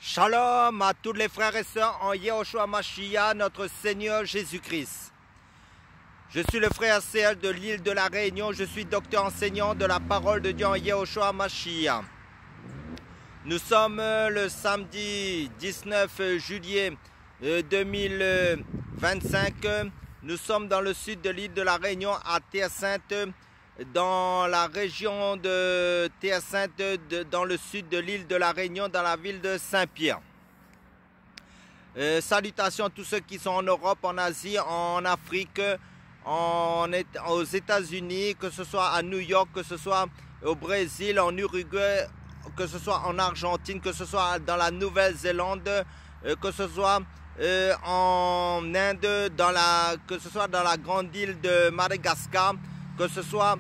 Shalom à tous les frères et sœurs en Yehoshua Mashiach, notre Seigneur Jésus-Christ. Je suis le frère CL de l'île de la Réunion, je suis docteur enseignant de la parole de Dieu en Yehoshua Mashiach. Nous sommes le samedi 19 juillet 2025. Nous sommes dans le sud de l'île de la Réunion à Terre-Sainte, dans la région de Terre-Sainte, dans le sud de l'île de la Réunion, dans la ville de Saint-Pierre. Salutations à tous ceux qui sont en Europe, en Asie, en Afrique, aux États-Unis, que ce soit à New York, que ce soit au Brésil, en Uruguay, que ce soit en Argentine, que ce soit dans la Nouvelle-Zélande, que ce soit en Inde, que ce soit dans la grande île de Madagascar, que ce soit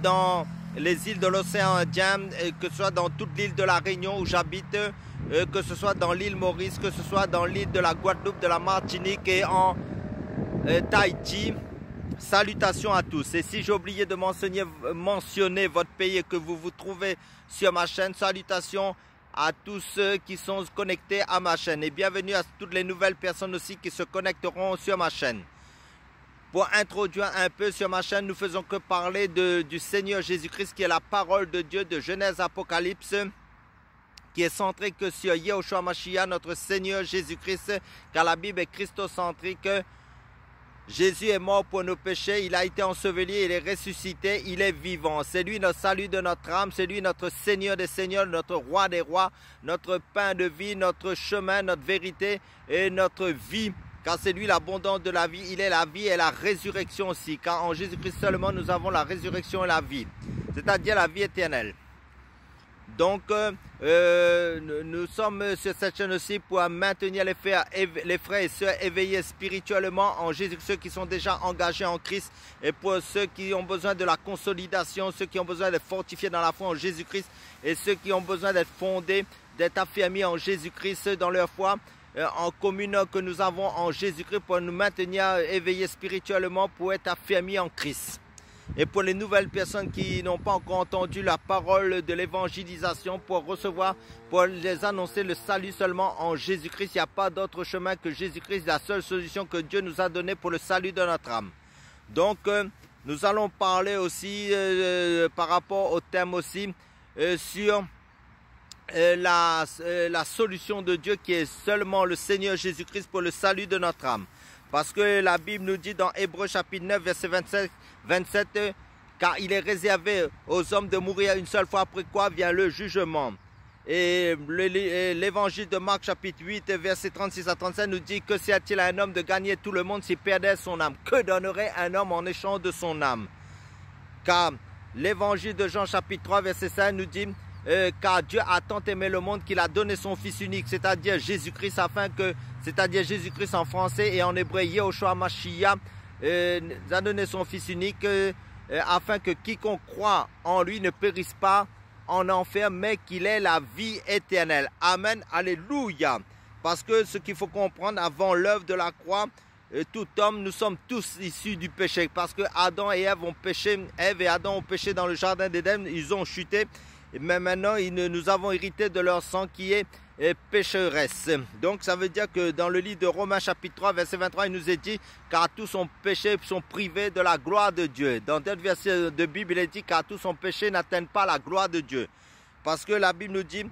dans les îles de l'océan Indien, que ce soit dans toute l'île de la Réunion où j'habite, que ce soit dans l'île Maurice, que ce soit dans l'île de la Guadeloupe, de la Martinique et en Tahiti. Salutations à tous. Et si j'ai oublié de mentionner votre pays et que vous vous trouvez sur ma chaîne, salutations à tous ceux qui sont connectés à ma chaîne. Et bienvenue à toutes les nouvelles personnes aussi qui se connecteront sur ma chaîne. Pour introduire un peu sur ma chaîne, nous faisons que parler du Seigneur Jésus-Christ qui est la parole de Dieu de Genèse Apocalypse, qui est centré que sur Yehoshua Mashiach, notre Seigneur Jésus-Christ, car la Bible est christocentrique. Jésus est mort pour nos péchés, il a été enseveli, il est ressuscité, il est vivant. C'est lui notre salut de notre âme, c'est lui notre Seigneur des seigneurs, notre roi des rois, notre pain de vie, notre chemin, notre vérité et notre vie. Car c'est lui l'abondance de la vie, il est la vie et la résurrection aussi. Car en Jésus-Christ seulement nous avons la résurrection et la vie, c'est-à-dire la vie éternelle. Donc nous sommes sur cette chaîne aussi pour maintenir les frères et sœurs éveillés spirituellement en Jésus, ceux qui sont déjà engagés en Christ, et pour ceux qui ont besoin de la consolidation, ceux qui ont besoin d'être fortifiés dans la foi en Jésus-Christ, et ceux qui ont besoin d'être fondés, d'être affirmés en Jésus-Christ dans leur foi, en communion que nous avons en Jésus-Christ pour nous maintenir éveillés spirituellement, pour être affirmés en Christ. Et pour les nouvelles personnes qui n'ont pas encore entendu la parole de l'évangélisation, pour recevoir, pour les annoncer le salut seulement en Jésus-Christ. Il n'y a pas d'autre chemin que Jésus-Christ, la seule solution que Dieu nous a donnée pour le salut de notre âme. Donc nous allons parler aussi par rapport au thème aussi sur la solution de Dieu qui est seulement le Seigneur Jésus-Christ pour le salut de notre âme. Parce que la Bible nous dit dans Hébreux chapitre 9 verset 27, car il est réservé aux hommes de mourir une seule fois, après quoi vient le jugement. Et l'évangile de Marc chapitre 8 verset 36 à 35 nous dit: que sert-il à un homme de gagner tout le monde s'il perdait son âme? Que donnerait un homme en échange de son âme? Car l'évangile de Jean chapitre 3 verset 5 nous dit: car Dieu a tant aimé le monde qu'il a donné son Fils unique, c'est-à-dire Jésus-Christ, c'est-à-dire Jésus-Christ en français et en hébreu, Yehoshua Mashiach, a donné son Fils unique afin que quiconque croit en lui ne périsse pas en enfer, mais qu'il ait la vie éternelle. Amen, alléluia. Parce que ce qu'il faut comprendre, avant l'œuvre de la croix, tout homme, nous sommes tous issus du péché. Parce que Adam et Ève ont péché, Ève et Adam ont péché dans le jardin d'Éden, ils ont chuté. Mais maintenant, nous avons hérité de leur sang qui est pécheresse. Donc, ça veut dire que dans le livre de Romains chapitre 3, verset 23, il nous est dit: car tous ont péché, sont privés de la gloire de Dieu. Dans d'autres versets de Bible, il est dit: car tous ont péché, n'atteignent pas la gloire de Dieu. Parce que la Bible nous dit: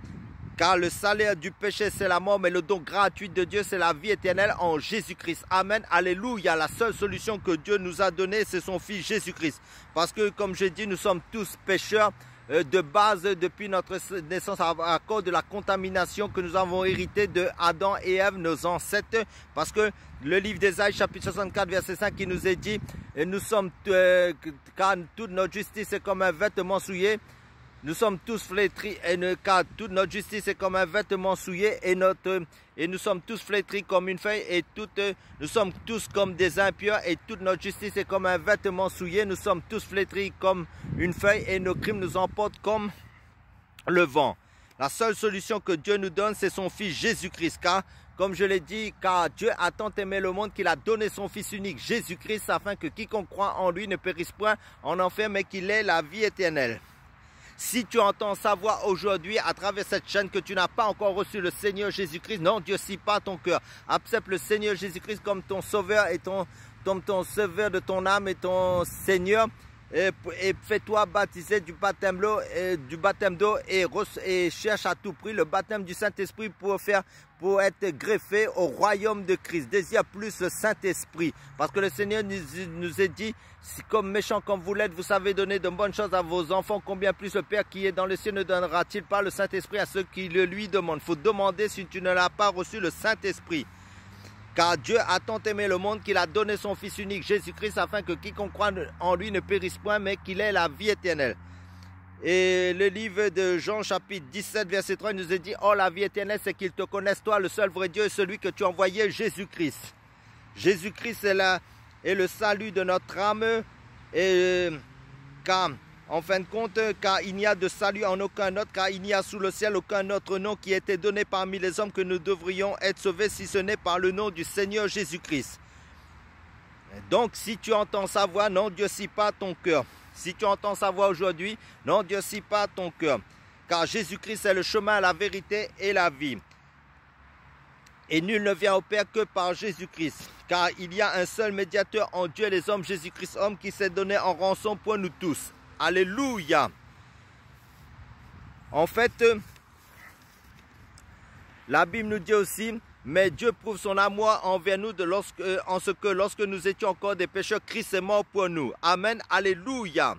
car le salaire du péché, c'est la mort, mais le don gratuit de Dieu, c'est la vie éternelle en Jésus-Christ. Amen, alléluia. La seule solution que Dieu nous a donnée, c'est son Fils Jésus-Christ. Parce que, comme j'ai dit, nous sommes tous pécheurs de base depuis notre naissance à cause de la contamination que nous avons héritée de Adam et Ève, nos ancêtres. Parce que le livre d'Ésaïe chapitre 64 verset 5 qui nous est dit: nous sommes car toute notre justice est comme un vêtement souillé. Nous sommes tous flétris, car toute notre justice est comme un vêtement souillé, et nous sommes tous flétris comme une feuille, et nous sommes tous comme des impurs, et toute notre justice est comme un vêtement souillé. Nous sommes tous flétris comme une feuille, et nos crimes nous emportent comme le vent. La seule solution que Dieu nous donne, c'est son Fils Jésus-Christ. Car, comme je l'ai dit, car Dieu a tant aimé le monde qu'il a donné son Fils unique, Jésus-Christ, afin que quiconque croit en lui ne périsse point en enfer, mais qu'il ait la vie éternelle. Si tu entends sa voix aujourd'hui à travers cette chaîne que tu n'as pas encore reçu le Seigneur Jésus-Christ, n'endurcis pas ton cœur. Accepte le Seigneur Jésus-Christ comme ton sauveur et ton sauveur de ton âme et ton Seigneur. Et fais-toi baptiser du baptême d'eau et cherche à tout prix le baptême du Saint-Esprit pour être greffé au royaume de Christ. Désire plus le Saint-Esprit. Parce que le Seigneur nous a dit, si comme méchant comme vous l'êtes, vous savez donner de bonnes choses à vos enfants, combien plus le Père qui est dans le ciel ne donnera-t-il pas le Saint-Esprit à ceux qui le lui demandent. Il faut demander si tu ne l'as pas reçu le Saint-Esprit. Car Dieu a tant aimé le monde qu'il a donné son Fils unique, Jésus-Christ, afin que quiconque croit en lui ne périsse point, mais qu'il ait la vie éternelle. Et le livre de Jean, chapitre 17, verset 3, il nous est dit, « Oh, la vie éternelle, c'est qu'ils te connaissent, toi, le seul vrai Dieu, et celui que tu as envoyé, Jésus-Christ. » Jésus-Christ est le salut de notre âme, car, en fin de compte, car il n'y a de salut en aucun autre, car il n'y a sous le ciel aucun autre nom qui a été donné parmi les hommes que nous devrions être sauvés, si ce n'est par le nom du Seigneur Jésus-Christ. Donc, si tu entends sa voix, n'endurcis pas ton cœur. Si tu entends sa voix aujourd'hui, n'endurcis pas ton cœur. Car Jésus-Christ est le chemin, la vérité et la vie. Et nul ne vient au Père que par Jésus-Christ. Car il y a un seul médiateur en Dieu et les hommes, Jésus-Christ, homme qui s'est donné en rançon pour nous tous. Alléluia. En fait, la Bible nous dit aussi, mais Dieu prouve son amour envers nous en ce que lorsque nous étions encore des pécheurs, Christ est mort pour nous. Amen. Alléluia.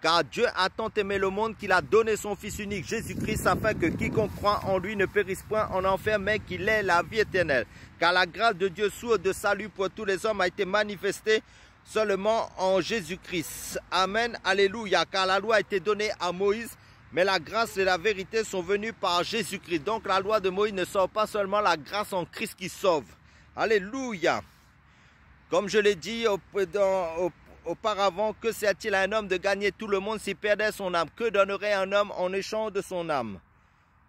Car Dieu a tant aimé le monde qu'il a donné son Fils unique, Jésus-Christ, afin que quiconque croit en lui ne périsse point en enfer, mais qu'il ait la vie éternelle. Car la grâce de Dieu sourde de salut pour tous les hommes a été manifestée seulement en Jésus-Christ. Amen, alléluia. Car la loi a été donnée à Moïse, mais la grâce et la vérité sont venues par Jésus-Christ. Donc la loi de Moïse ne sauve pas seulement, la grâce en Christ qui sauve. Alléluia. Comme je l'ai dit auparavant, que sert-il à un homme de gagner tout le monde s'il perdait son âme? Que donnerait un homme en échange de son âme?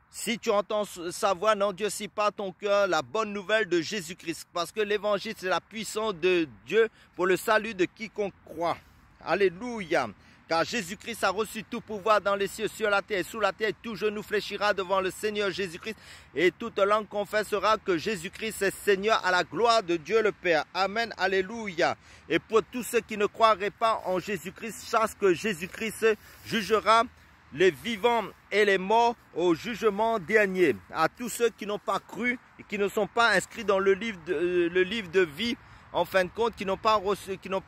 Si tu entends sa voix, n'endurcis pas ton cœur, la bonne nouvelle de Jésus-Christ. Parce que l'évangile, c'est la puissance de Dieu pour le salut de quiconque croit. Alléluia. Car Jésus-Christ a reçu tout pouvoir dans les cieux, sur la terre et sous la terre. Tout genou fléchira devant le Seigneur Jésus-Christ. Et toute langue confessera que Jésus-Christ est Seigneur à la gloire de Dieu le Père. Amen. Alléluia. Et pour tous ceux qui ne croiraient pas en Jésus-Christ, sache que Jésus-Christ jugera les vivants et les morts au jugement dernier. À tous ceux qui n'ont pas cru et qui ne sont pas inscrits dans le livre de vie, en fin de compte, qui n'ont pas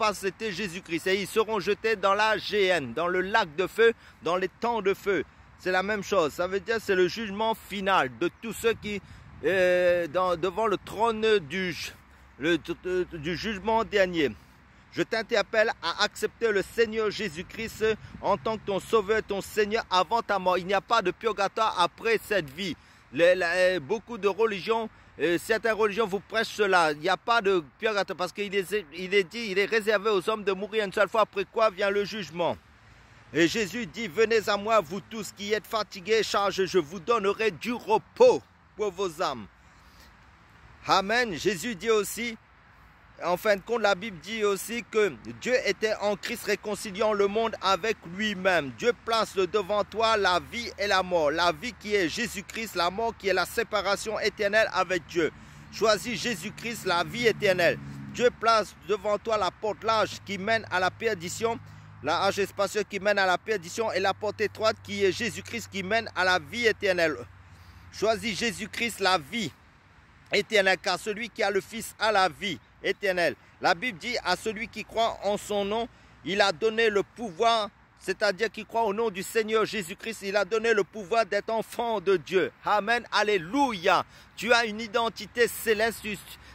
accepté Jésus-Christ. Et ils seront jetés dans la géhenne, dans le lac de feu, dans les temps de feu. C'est la même chose. Ça veut dire que c'est le jugement final de tous ceux qui, devant le trône du jugement dernier. Je t'interpelle à accepter le Seigneur Jésus-Christ en tant que ton sauveur, ton Seigneur avant ta mort. Il n'y a pas de purgatoire après cette vie. Beaucoup de religions, certaines religions vous prêchent cela. Il n'y a pas de purgatoire parce qu'il est réservé aux hommes de mourir une seule fois, après quoi vient le jugement. Et Jésus dit, venez à moi, vous tous qui êtes fatigués et chargés, je vous donnerai du repos pour vos âmes. Amen. Jésus dit aussi, en fin de compte, la Bible dit aussi que Dieu était en Christ réconciliant le monde avec lui-même. Dieu place devant toi la vie et la mort. La vie qui est Jésus-Christ, la mort qui est la séparation éternelle avec Dieu. Choisis Jésus-Christ, la vie éternelle. Dieu place devant toi la porte large qui mène à la perdition, la hache spacieuse qui mène à la perdition et la porte étroite qui est Jésus-Christ qui mène à la vie éternelle. Choisis Jésus-Christ, la vie éternelle, car celui qui a le Fils a la vie éternelle. La Bible dit à celui qui croit en son nom, il a donné le pouvoir, c'est-à-dire qui croit au nom du Seigneur Jésus-Christ, il a donné le pouvoir d'être enfant de Dieu. Amen, alléluia. Tu as une identité céleste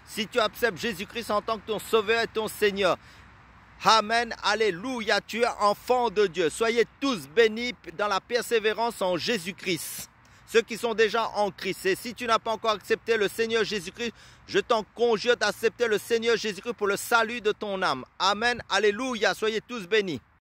si tu acceptes Jésus-Christ en tant que ton sauveur et ton Seigneur. Amen, alléluia, tu es enfant de Dieu. Soyez tous bénis dans la persévérance en Jésus-Christ. Ceux qui sont déjà en Christ. Et si tu n'as pas encore accepté le Seigneur Jésus-Christ, je t'en conjure d'accepter le Seigneur Jésus-Christ pour le salut de ton âme. Amen, alléluia, soyez tous bénis.